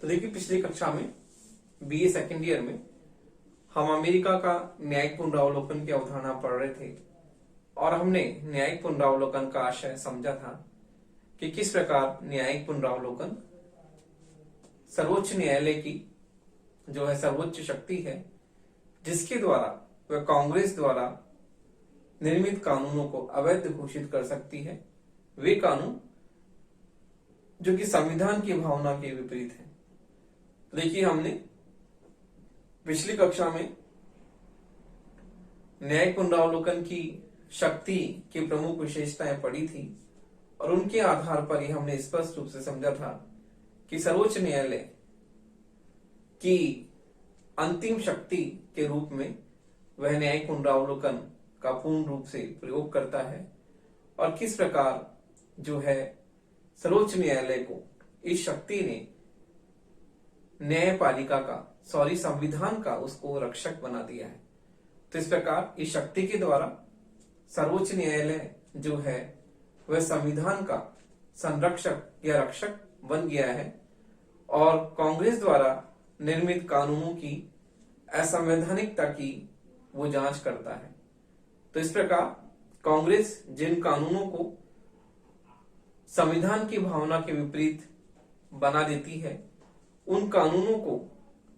तो देखिए पिछली कक्षा में बीए सेकेंड ईयर में हम अमेरिका का न्यायिक पुनरावलोकन की अवधारणा पढ़ रहे थे और हमने न्यायिक पुनरावलोकन का आशय समझा था कि किस प्रकार न्यायिक पुनरावलोकन सर्वोच्च न्यायालय की जो है सर्वोच्च शक्ति है जिसके द्वारा वह कांग्रेस द्वारा निर्मित कानूनों को अवैध घोषित कर सकती है, वे कानून जो कि संविधान की भावना के विपरीत है। देखिए हमने पिछली कक्षा में न्यायिक पुनरावलोकन की शक्ति की प्रमुख विशेषताएं पढ़ी थी और उनके आधार पर ही हमने स्पष्ट रूप से समझा था कि सर्वोच्च न्यायालय की अंतिम शक्ति के रूप में वह न्यायिक पुनरावलोकन का पूर्ण रूप से प्रयोग करता है और किस प्रकार जो है सर्वोच्च न्यायालय को इस शक्ति ने न्यायपालिका का संविधान का उसको रक्षक बना दिया है। तो इस प्रकार इस शक्ति के द्वारा सर्वोच्च न्यायालय जो है वह संविधान का संरक्षक या रक्षक बन गया है और कांग्रेस द्वारा निर्मित कानूनों की असंवैधानिकता की वो जांच करता है। तो इस प्रकार कांग्रेस जिन कानूनों को संविधान की भावना के विपरीत बना देती है उन कानूनों को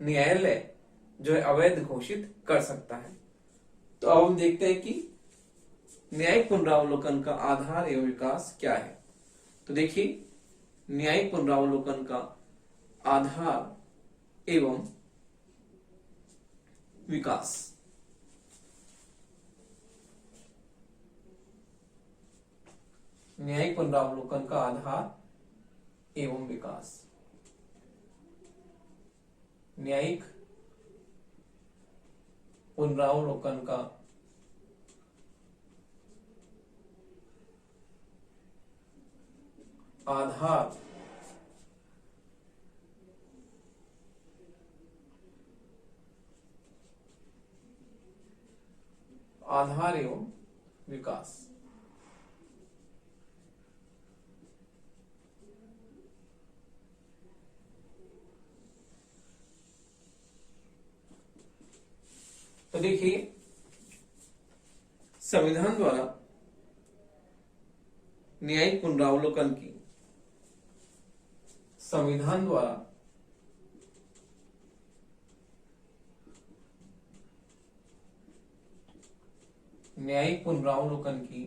न्यायालय जो है अवैध घोषित कर सकता है। तो अब हम देखते हैं कि न्यायिक पुनरावलोकन का आधार एवं विकास क्या है। तो देखिए न्यायिक पुनरावलोकन का आधार एवं विकास। न्यायिक पुनरावलोकन का आधार एवं विकास। न्यायिक पुनरावलोकन का आधार एवं विकास। तो देखिए संविधान द्वारा न्यायिक पुनरावलोकन की संविधान द्वारा न्यायिक पुनरावलोकन की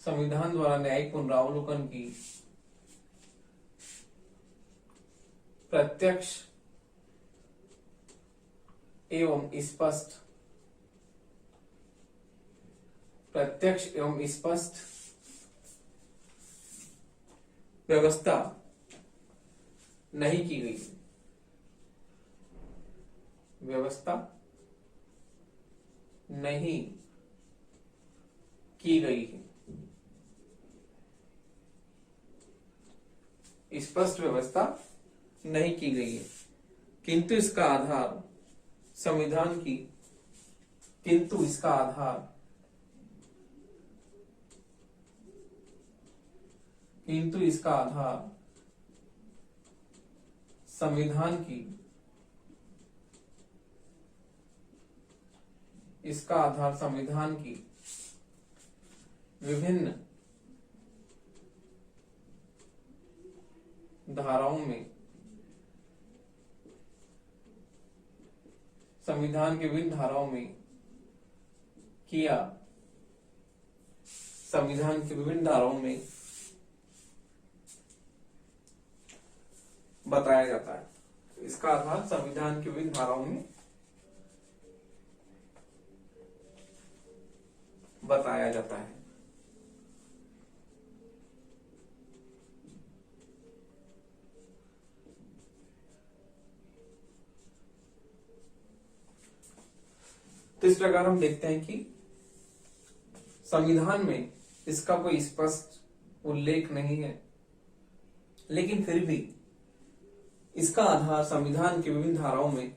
संविधान द्वारा न्यायिक पुनरावलोकन की प्रत्यक्ष एवं स्पष्ट व्यवस्था नहीं की गई। व्यवस्था नहीं की गई है। स्पष्ट व्यवस्था नहीं की गई है किंतु इसका आधार संविधान की संविधान की विभिन्न धाराओं में बताया जाता है। इसका आधार संविधान की विभिन्न धाराओं में बताया जाता है। तो इस प्रकार हम देखते हैं कि संविधान में इसका कोई स्पष्ट उल्लेख नहीं है, लेकिन फिर भी इसका आधार संविधान की विभिन्न धाराओं में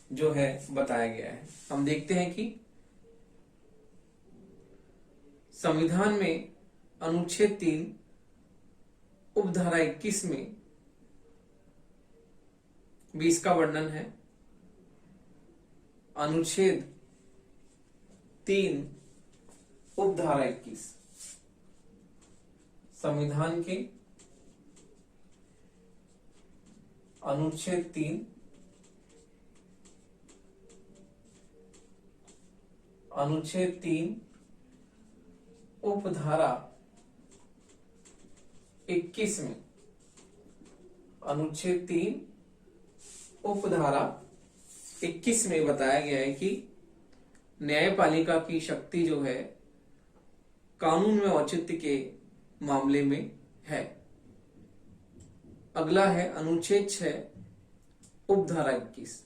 जो है बताया गया है। हम देखते हैं कि संविधान में अनुच्छेद 3 उपधारा 21 में भी इसका वर्णन है। अनुच्छेद 3 उपधारा 21 संविधान के अनुच्छेद 3 उपधारा 21 में अनुच्छेद 3 उपधारा 21 में बताया गया है कि न्यायपालिका की शक्ति जो है कानून में औचित्य के मामले में है। अगला है अनुच्छेद 6 उपधारा 21।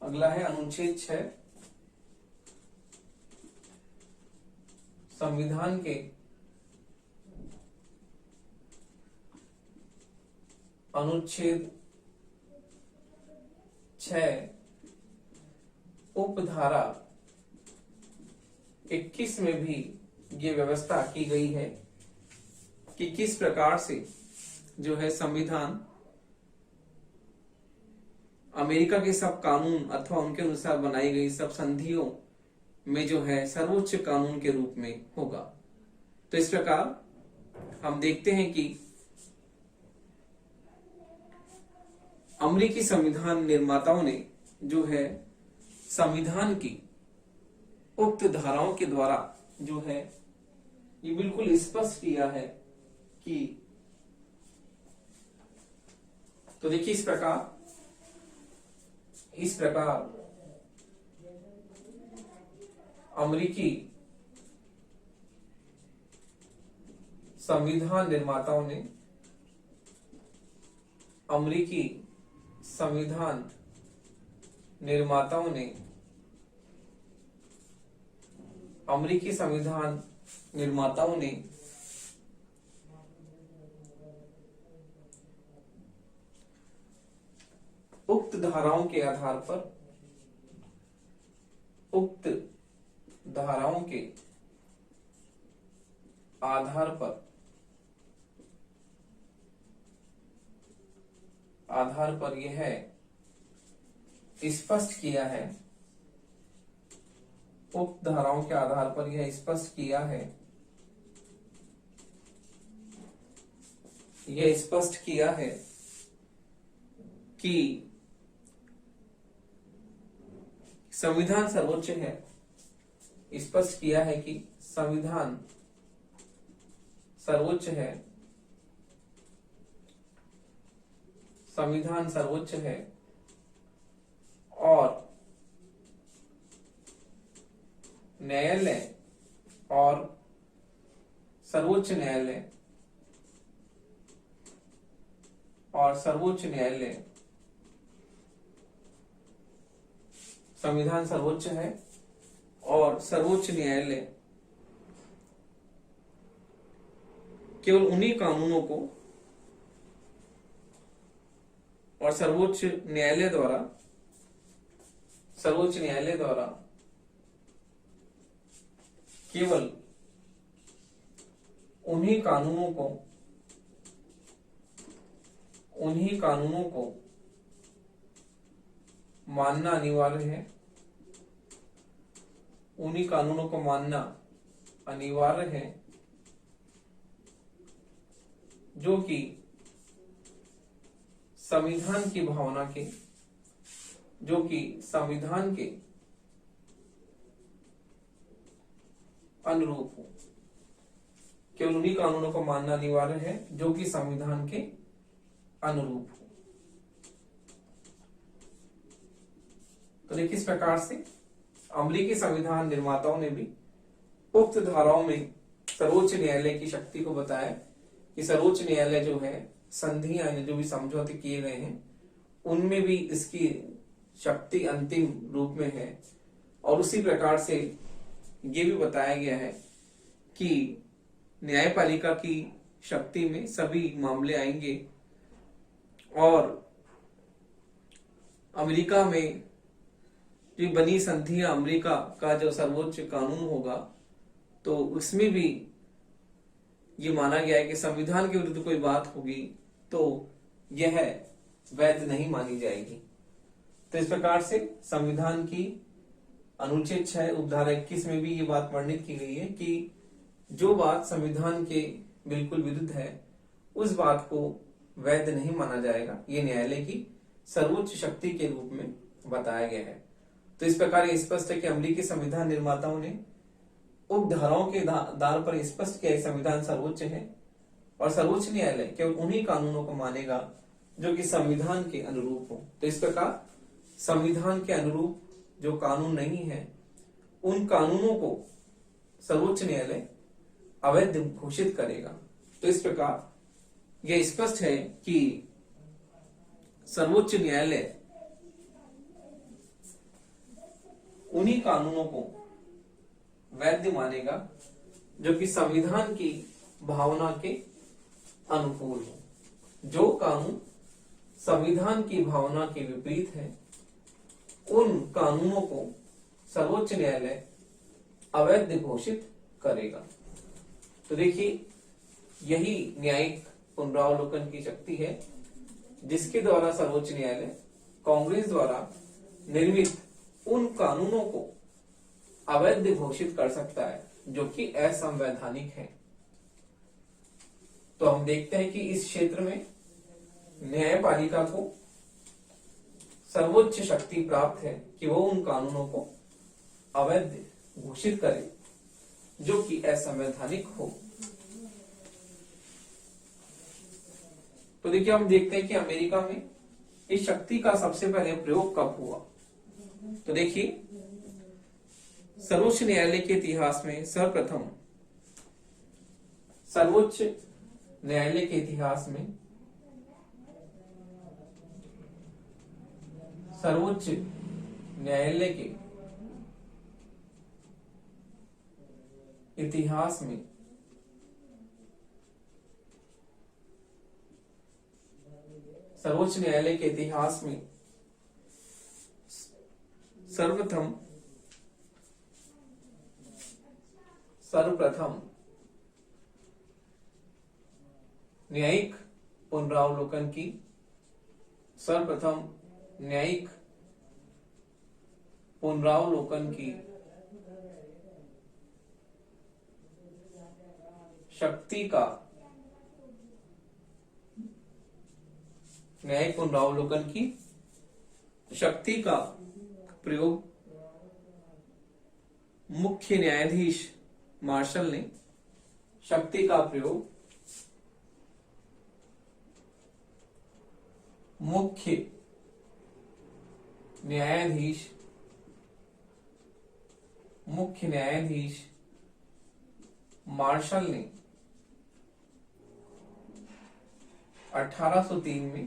अगला है अनुच्छेद 6 संविधान के अनुच्छेद 6 उपधारा 21 में भी ये व्यवस्था की गई है कि किस प्रकार से जो है संविधान अमेरिका के सब कानून अथवा उनके अनुसार बनाई गई सब संधियों में जो है सर्वोच्च कानून के रूप में होगा। तो इस प्रकार हम देखते हैं कि अमेरिकी संविधान निर्माताओं ने जो है संविधान की उक्त धाराओं के द्वारा जो है ये बिल्कुल स्पष्ट किया है कि तो देखिए इस प्रकार अमेरिकी संविधान निर्माताओं ने अमेरिकी संविधान निर्माताओं ने उक्त धाराओं के आधार पर यह स्पष्ट किया है, उक्त धाराओं के आधार पर यह स्पष्ट किया है कि संविधान सर्वोच्च है। स्पष्ट किया है कि संविधान सर्वोच्च है और न्यायालय और सर्वोच्च न्यायालय संविधान सर्वोच्च है और सर्वोच्च न्यायालय केवल उन्हीं कानूनों को और सर्वोच्च न्यायालय द्वारा केवल उन्हीं कानूनों को मानना अनिवार्य है जो कि संविधान की भावना के अनुरूप हो। केवल उन्हीं कानूनों को मानना अनिवार्य है जो कि संविधान के अनुरूप हो। तो देखिए इस प्रकार से अमेरिकी संविधान निर्माताओं ने भी उक्त धाराओं में सर्वोच्च न्यायालय की शक्ति को बताया कि सर्वोच्च न्यायालय जो है संधियां जो भी समझौते किए गए हैं उनमें भी इसकी शक्ति अंतिम रूप में है। और उसी प्रकार से ये भी बताया गया है कि न्यायपालिका की शक्ति में सभी मामले आएंगे और अमेरिका में जो बनी संधियां अमेरिका का जो सर्वोच्च कानून होगा तो उसमें भी ये माना गया है कि संविधान के विरुद्ध कोई बात होगी तो यह वैध नहीं मानी जाएगी। तो इस प्रकार से संविधान की अनुच्छेद 6 उपधारा 21 में भी ये बात वर्णित की गई है कि जो बात संविधान के बिल्कुल विरुद्ध है उस बात को वैध नहीं माना जाएगा। ये न्यायालय की सर्वोच्च शक्ति के रूप में बताया गया है। तो इस प्रकार ये स्पष्ट है कि अमेरिकी संविधान निर्माताओं ने उपधाराओं के आधार पर स्पष्ट किया संविधान सर्वोच्च है और सर्वोच्च न्यायालय केवल उन्हीं कानूनों को मानेगा जो कि संविधान के अनुरूप हो। तो इस प्रकार संविधान के अनुरूप जो कानून नहीं है उन कानूनों को सर्वोच्च न्यायालय अवैध घोषित करेगा। तो इस प्रकार यह स्पष्ट है कि सर्वोच्च न्यायालय उन्हीं कानूनों को वैध मानेगा जो कि संविधान की भावना के अनुकूल हो। जो कानून संविधान की भावना के विपरीत है उन कानूनों को सर्वोच्च न्यायालय अवैध घोषित करेगा। तो देखिए यही न्यायिक पुनरावलोकन की शक्ति है जिसके द्वारा सर्वोच्च न्यायालय कांग्रेस द्वारा निर्मित उन कानूनों को अवैध घोषित कर सकता है जो कि असंवैधानिक है। तो हम देखते हैं कि इस क्षेत्र में न्यायपालिका को सर्वोच्च शक्ति प्राप्त है कि वो उन कानूनों को अवैध घोषित करे जो कि असंवैधानिक हो। तो देखिए हम देखते हैं कि अमेरिका में इस शक्ति का सबसे पहले प्रयोग कब हुआ। तो देखिए सर्वोच्च न्यायालय के इतिहास में सर्वप्रथम सर्वोच्च न्यायालय के इतिहास में सर्वोच्च न्यायालय के इतिहास में सर्वोच्च न्यायालय के इतिहास में सर्वप्रथम न्यायिक पुनरावलोकन की शक्ति का न्यायिक पुनरावलोकन की शक्ति का प्रयोग मुख्य न्यायाधीश मार्शल ने शक्ति का प्रयोग मुख्य न्यायाधीश मार्शल ने 1803 में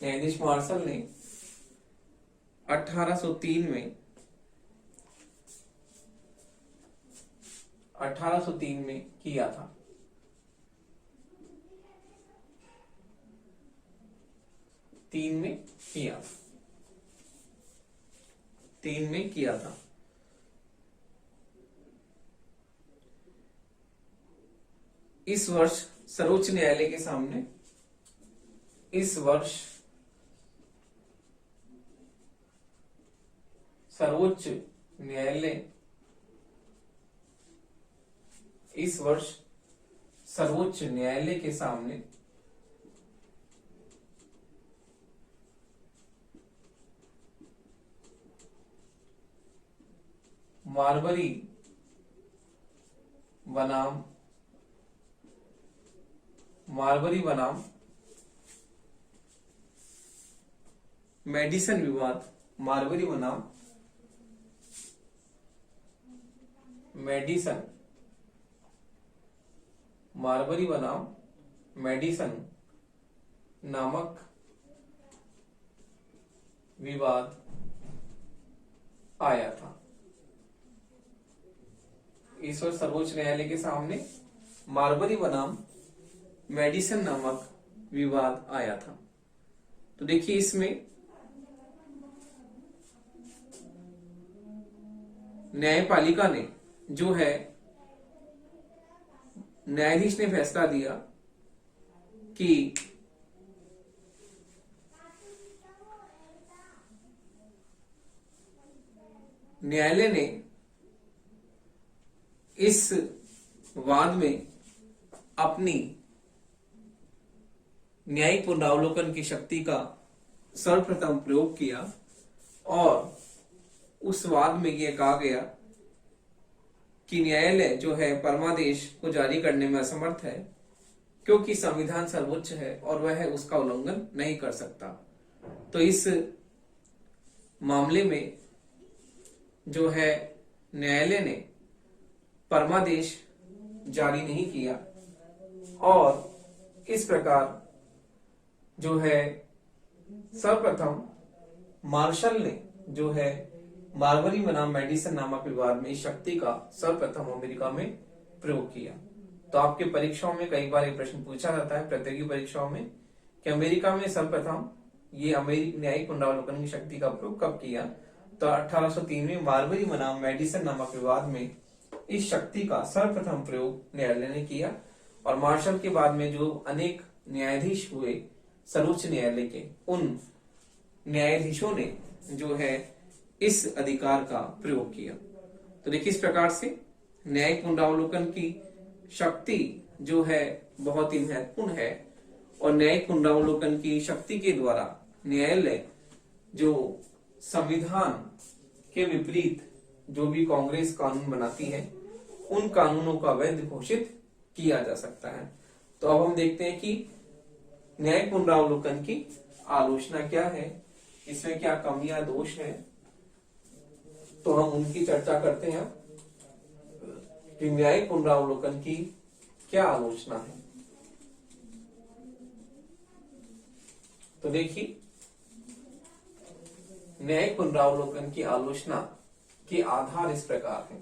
न्यायाधीश मार्शल ने 1803 में किया था। तीन में किया था। इस वर्ष सर्वोच्च न्यायालय के सामने सर्वोच्च न्यायालय के सामने मार्बरी बनाम मेडिसन विवाद, मार्बरी बनाम मेडिसन नामक विवाद आया था। इस वर्ष सर्वोच्च न्यायालय के सामने मार्बरी बनाम मेडिसन नामक विवाद आया था। तो देखिए इसमें न्यायपालिका ने जो है न्यायाधीश ने फैसला दिया कि न्यायालय ने इस वाद में अपनी न्यायिक पुनरावलोकन की शक्ति का सर्वप्रथम प्रयोग किया और उस वाद में यह कहा गया कि न्यायालय जो है परमादेश को जारी करने में असमर्थ है, क्योंकि संविधान सर्वोच्च है और वह उसका उल्लंघन नहीं कर सकता। तो इस मामले में जो है न्यायालय ने परमादेश जारी नहीं किया और इस प्रकार जो है सर्वप्रथम मार्शल ने जो है मार्बरी बनाम मेडिसन नामक विवाद में इस शक्ति का सर्वप्रथम अमेरिका में प्रयोग किया। तो आपके परीक्षाओं में कई बार ये प्रश्न पूछा जाता है, प्रतियोगी परीक्षाओं में, कि अमेरिका में सर्वप्रथम ये न्यायिक पुनरावलोकन की शक्ति का प्रयोग कब किया। तो 1803 में मार्बरी बनाम मेडिसन नामक विवाद में इस शक्ति का सर्वप्रथम प्रयोग न्यायालय ने किया और मार्शल के बाद में जो अनेक न्यायाधीश हुए सर्वोच्च न्यायालय के, उन न्यायाधीशों ने जो है इस अधिकार का प्रयोग किया। तो देखिए इस प्रकार से न्यायिक पुनरावलोकन की शक्ति जो है बहुत ही महत्वपूर्ण है और न्यायिक पुनरावलोकन की शक्ति के द्वारा न्यायालय जो संविधान के विपरीत जो भी कांग्रेस कानून बनाती है उन कानूनों का वैध घोषित किया जा सकता है। तो अब हम देखते हैं कि न्यायिक पुनरावलोकन की आलोचना क्या है, इसमें क्या कमियां दोष है, तो हम उनकी चर्चा करते हैं कि न्यायिक पुनरावलोकन की क्या आलोचना है। तो देखिए न्यायिक पुनरावलोकन की आलोचना के आधार इस प्रकार है।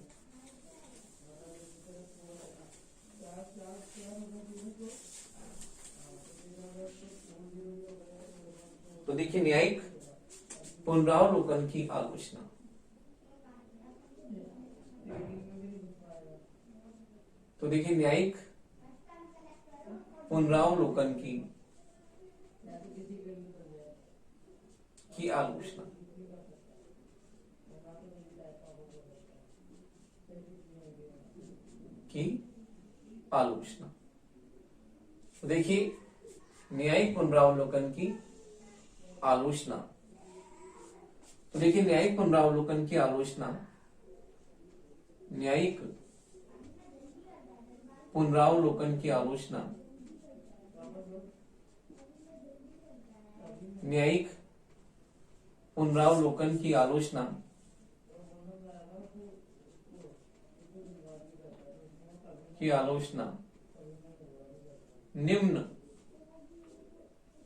तो देखिए न्यायिक पुनरावलोकन की आलोचना, तो देखिए न्यायिक पुनरावलोकन की आलोचना, तो देखिए न्यायिक पुनरावलोकन की आलोचना, तो देखिए न्यायिक पुनरावलोकन की आलोचना न्यायिक पुनरावलोकन की आलोचना न्यायिक पुनरावलोकन की आलोचना निम्न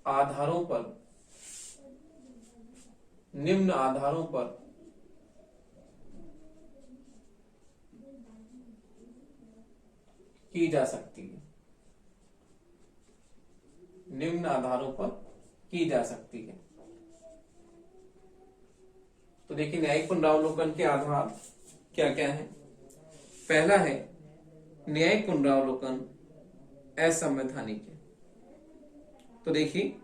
आधारों पर की जा सकती है, निम्न आधारों पर की जा सकती है। तो देखिए न्यायिक पुनरावलोकन के आधार क्या क्या है। पहला है न्यायिक पुनरावलोकन असंवैधानिक है। तो देखिए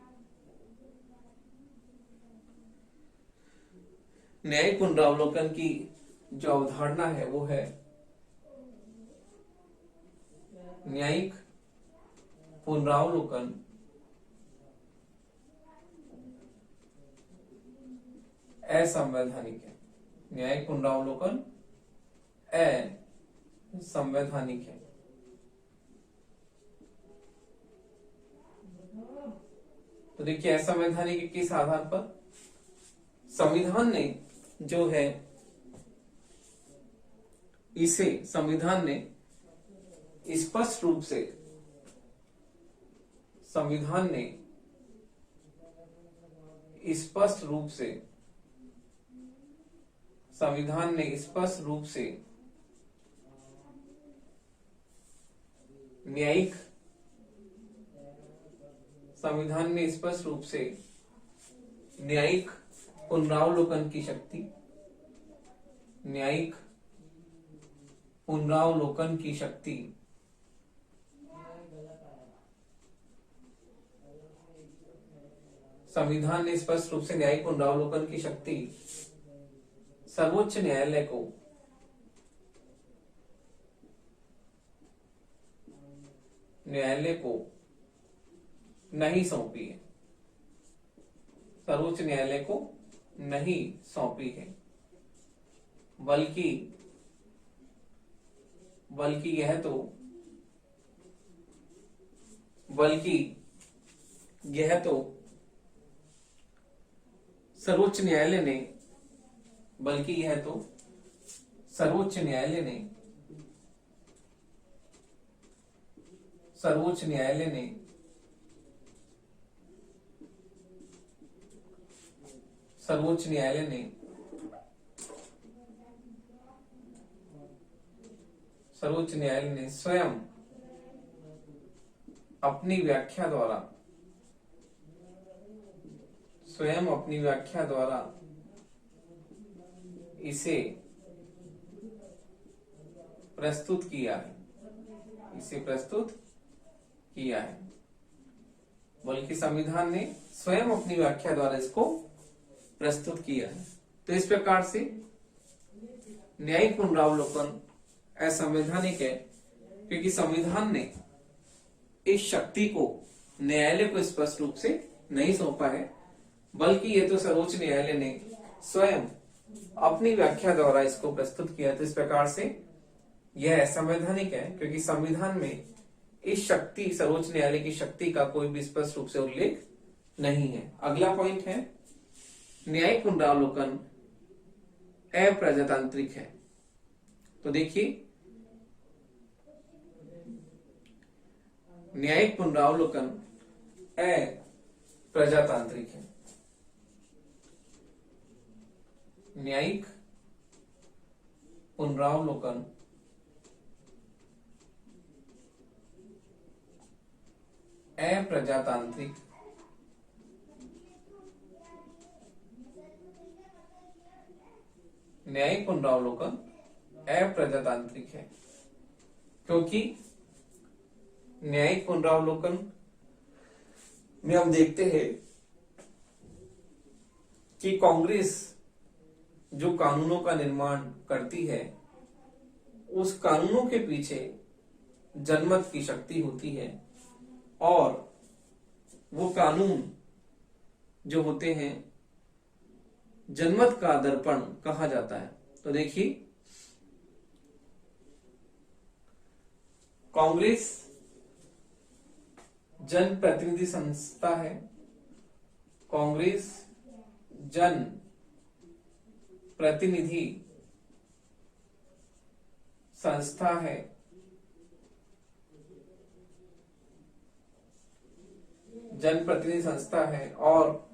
न्यायिक पुनरावलोकन की जो अवधारणा है वो है न्यायिक पुनरावलोकन असंवैधानिक है। न्यायिक पुनरावलोकन असंवैधानिक है। तो देखिए असंवैधानिक किस आधार पर, संविधान ने जो है इसे संविधान ने स्पष्ट रूप से न्यायिक पुनरावलोकन की शक्ति, न्यायिक पुनरावलोकन की शक्ति संविधान ने स्पष्ट रूप से न्यायिक पुनरावलोकन की शक्ति सर्वोच्च न्यायालय को नहीं सौंपी है, सर्वोच्च न्यायालय को नहीं सौंपी है, बल्कि यह तो सर्वोच्च न्यायालय ने सर्वोच्च न्यायालय ने स्वयं अपनी व्याख्या द्वारा इसे प्रस्तुत किया है, बल्कि संविधान ने स्वयं अपनी व्याख्या द्वारा इसको प्रस्तुत किया है। तो इस प्रकार से न्यायिक पुनरावलोकन असंवैधानिक है, क्योंकि संविधान ने इस शक्ति को न्यायालय को स्पष्ट रूप से नहीं सौंपा है, बल्कि ये तो सर्वोच्च न्यायालय ने स्वयं अपनी व्याख्या द्वारा इसको प्रस्तुत किया। तो इस प्रकार से यह असंवैधानिक है, क्योंकि संविधान में इस शक्ति सर्वोच्च न्यायालय की शक्ति का कोई भी स्पष्ट रूप से उल्लेख नहीं है। अगला पॉइंट है न्यायिक पुनरावलोकन अप्रजातांत्रिक है। तो देखिए, न्यायिक पुनरावलोकन अप्रजातांत्रिक है। न्यायिक पुनरावलोकन अप्रजातांत्रिक न्यायिक पुनरावलोकन अप्रजातांत्रिक है, क्योंकि न्यायिक पुनरावलोकन में हम देखते हैं कि कांग्रेस जो कानूनों का निर्माण करती है, उस कानूनों के पीछे जनमत की शक्ति होती है, और वो कानून जो होते हैं जनमत का दर्पण कहा जाता है। तो देखिए, कांग्रेस जन प्रतिनिधि संस्था है, कांग्रेस जन प्रतिनिधि संस्था है, जनप्रतिनिधि संस्था है, और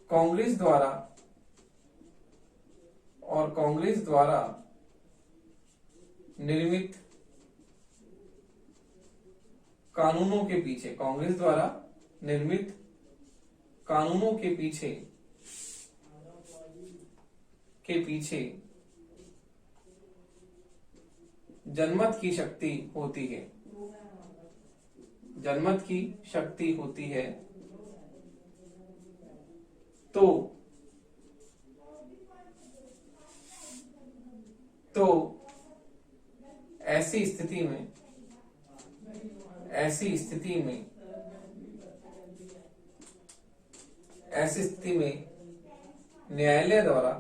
कांग्रेस द्वारा निर्मित कानूनों के पीछे जनमत की शक्ति होती है। तो ऐसी स्थिति में न्यायालय द्वारा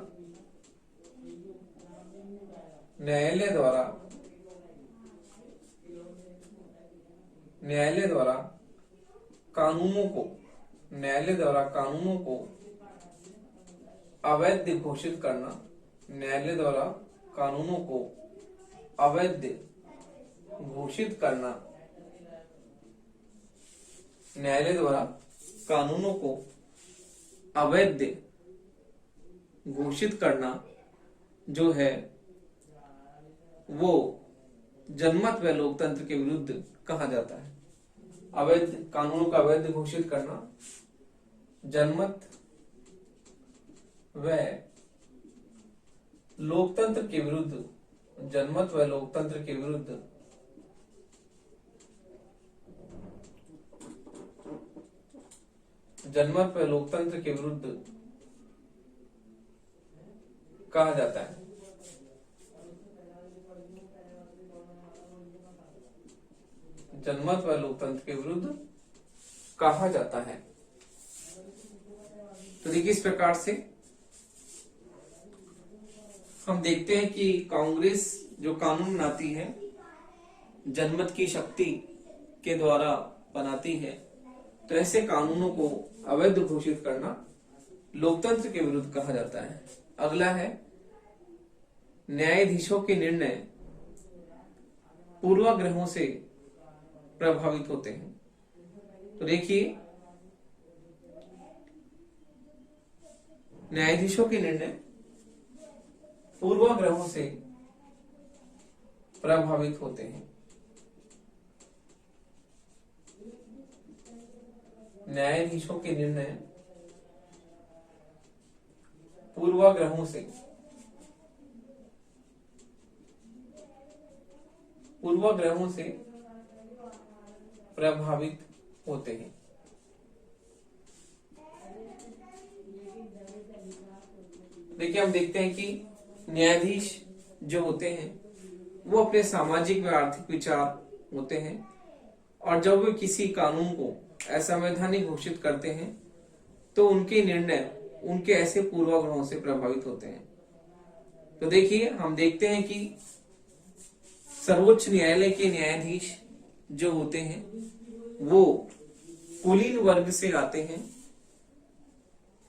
कानूनों को अवैध घोषित करना, जो है वो जनमत व लोकतंत्र के विरुद्ध कहा जाता है। कानूनों का अवैध घोषित करना जनमत व लोकतंत्र के विरुद्ध, जनमत व लोकतंत्र के विरुद्ध जनमत व लोकतंत्र के विरुद्ध कहा जाता है। जनमत व लोकतंत्र के विरुद्ध कहा जाता है। तो देखिए इस प्रकार से हम देखते हैं कि कांग्रेस जो कानून बनाती है जनमत की शक्ति के द्वारा बनाती है, तो ऐसे कानूनों को अवैध घोषित करना लोकतंत्र के विरुद्ध कहा जाता है। अगला है न्यायाधीशों के निर्णय पूर्वाग्रहों से प्रभावित होते हैं। तो देखिए न्यायाधीशों के निर्णय पूर्वाग्रहों से प्रभावित होते हैं। न्यायाधीशों के निर्णय पूर्वाग्रहों से प्रभावित होते हैं। देखिए हम देखते हैं कि न्यायाधीश जो होते हैं वो अपने सामाजिक व आर्थिक विचार होते हैं, और जब वे किसी कानून को असंवैधानिक घोषित करते हैं तो उनके निर्णय उनके ऐसे पूर्वाग्रहों से प्रभावित होते हैं। तो देखिए हम देखते हैं कि सर्वोच्च न्यायालय के न्यायाधीश जो होते हैं वो कुलीन वर्ग से आते हैं,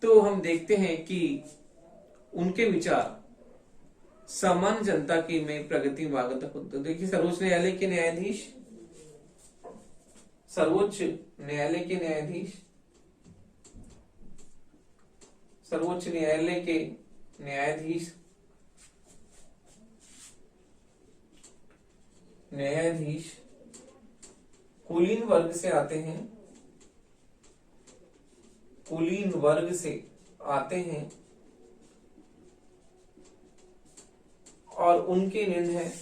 तो हम देखते हैं कि उनके विचार सामान्य जनता की में प्रगति में बाधक होते हैं। देखिए सर्वोच्च न्यायालय के न्यायाधीश सर्वोच्च न्यायालय के न्यायाधीश कुलीन वर्ग से आते हैं और उनके निर्णय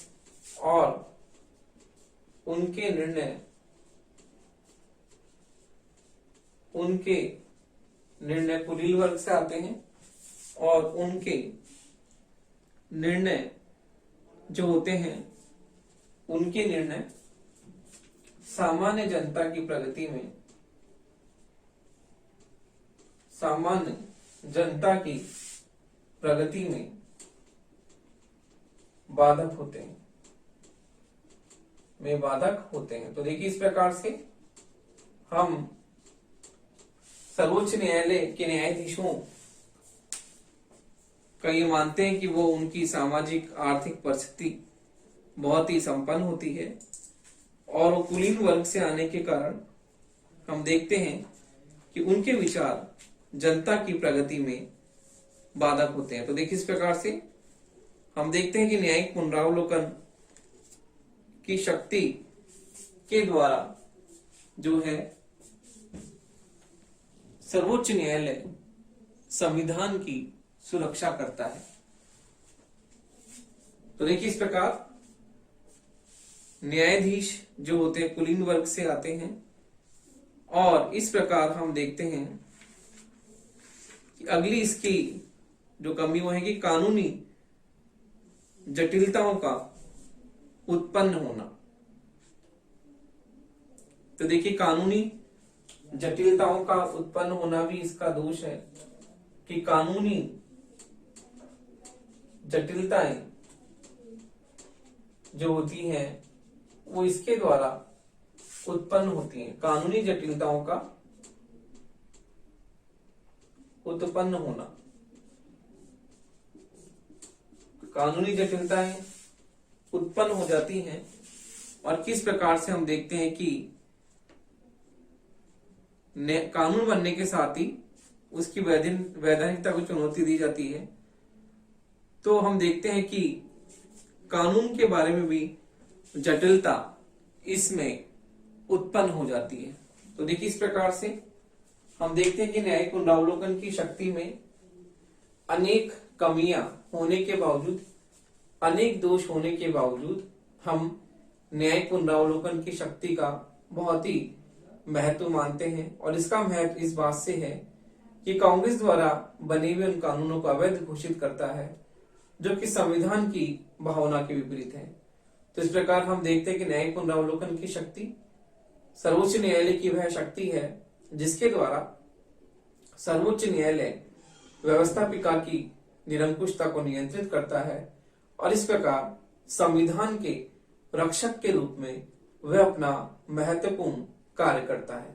कुलीन वर्ग से आते हैं, और उनके निर्णय जो होते हैं उनके निर्णय सामान्य जनता की प्रगति में बाधक होते हैं। तो देखिए इस प्रकार से हम सर्वोच्च न्यायालय के न्यायाधीशों का ये मानते हैं कि वो उनकी सामाजिक आर्थिक परिस्थिति बहुत ही संपन्न होती है, और वो कुलीन वर्ग से आने के कारण हम देखते हैं कि उनके विचार जनता की प्रगति में बाधक होते हैं। तो देखिए इस प्रकार से हम देखते हैं कि न्यायिक पुनरावलोकन की शक्ति के द्वारा जो है सर्वोच्च न्यायालय संविधान की सुरक्षा करता है। तो देखिए इस प्रकार न्यायाधीश जो होते हैं कुलीन वर्ग से आते हैं, और इस प्रकार हम देखते हैं कि अगली इसकी जो कमी वो है कि कानूनी जटिलताओं का उत्पन्न होना। तो देखिए कानूनी जटिलताओं का उत्पन्न होना भी इसका दोष है कि कानूनी जटिलताएं जो होती हैं वो इसके द्वारा उत्पन्न होती हैं। कानूनी जटिलताओं का उत्पन्न होना, कानूनी जटिलताएं उत्पन्न हो जाती हैं, और किस प्रकार से हम देखते हैं कि कानून बनने के साथ ही उसकी वैधानिकता को चुनौती दी जाती है। तो हम देखते हैं कि कानून के बारे में भी जटिलता इसमें उत्पन्न हो जाती है। तो देखिए इस प्रकार से हम देखते हैं कि न्यायिक पुनरावलोकन की शक्ति में अनेक कमियां होने के बावजूद, अनेक दोष होने के बावजूद हम न्यायिक पुनरावलोकन की शक्ति का बहुत ही महत्व मानते हैं। और इसका महत्व इस बात से है कि कांग्रेस द्वारा बने हुए उन कानूनों को अवैध घोषित करता है जो कि संविधान की भावना के विपरीत है। तो इस प्रकार हम देखते हैं कि न्यायिक पुनरावलोकन की शक्ति सर्वोच्च न्यायालय की वह शक्ति है जिसके द्वारा सर्वोच्च न्यायालय व्यवस्थापिका की निरंकुशता को नियंत्रित करता है और इस प्रकार संविधान के रक्षक के रूप में वह अपना महत्वपूर्ण कार्य करता है।